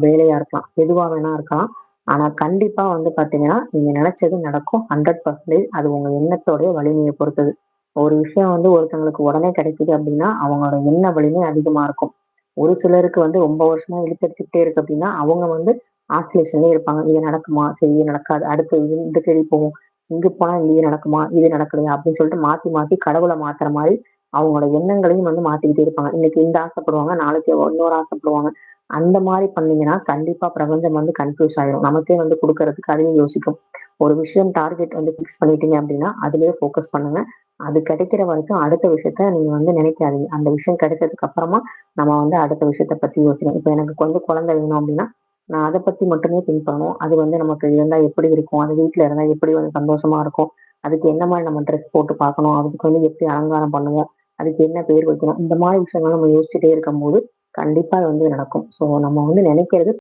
வேலையா இருக்கலாம். எதுவா வேணா இருக்கலாம். ஆனா கண்டிப்பா வந்து பார்த்தீங்கன்னா, நீங்க நெனச்சது நடக்கும். 100% அது உங்க எண்ணத்தோடைய வலிமைய பொறுத்தது. ஒரு விஷயம் வந்து ஒருத்தங்களுக்கு உடனே கிடைக்குது அப்டின்னா, அவங்களோட எண்ண வலிமை அதிகமா இருக்கும். ஒரு சிலருக்கு வந்து ரொம்ப வருஷமா இழுத்தடிச்சுக்கிட்டே இருக்கு அப்டின்னா, அவங்க வந்து ஆசிலேஷன்லயே இருப்பாங்க. இது நடக்குமா? சரி இது நடக்காது. அடுத்து இந்த தேதி போவோம். இங்க போனா இது நடக்குமா? இது நடக்கலையா? அப்டின்னு சொல்லிட்டு மாத்தி, மாத்தி கடவுள மாத்துற மாரி அவங்களோட எண்ணங்களையும் வந்து மாத்திக்கிட்டே இருப்பாங்க. இன்னைக்கு இந்த ஆசைப்படுவாங்க, நாளைக்கு இன்னொரு ஆசைப்படுவாங்க. அந்த மாரி பண்ணீங்கன்னா, கண்டிப்பா பிரபஞ்சம் வந்து கன்ஃப்யூஸ் ஆயிரும். நமக்கே வந்து குடுக்கறதுக்கு அதுவே யோசிக்கும். ஒரு விஷயம் டார்கெட் வந்து ஃபிக்ஸ் பண்ணிட்டீங்க அப்டின்னா, அதிலேயே ஃபோக்கஸ் பண்ணுங்க. அது கிடைக்கிற வரைக்கும் அடுத்த விஷயத்த நீங்க வந்து நினைக்காதீங்க. அந்த விஷயம் கிடைச்சதுக்கு அப்புறமா நம்ம வந்து அடுத்த விஷயத்த பத்தி யோசிக்கணும். இப்ப எனக்கு வந்து குழந்தை வேணும் அப்டின்னா, நான் அத பத்தி மட்டுமே திங்க் பண்ணணும். அது வந்து நமக்கு இருந்தா எப்படி இருக்கும்? அது வீட்ல இருந்தா எப்படி வந்து சந்தோஷமா இருக்கும்? அதுக்கு என்ன மாரி நம்ம ட்ரெஸ் போட்டு பார்க்கணும்? அதுக்கு வந்து எப்படி அலங்காரம் பண்ணுவோம்? அதுக்கு என்ன பேர் வைக்கணும்? இந்த மாரி விஷயங்கள் நம்ம யோசிச்சுட்டே இருக்கும்போது, கண்டிப்பா அது வந்து நடக்கும். ஸோ நம்ம வந்து நினைக்கிறது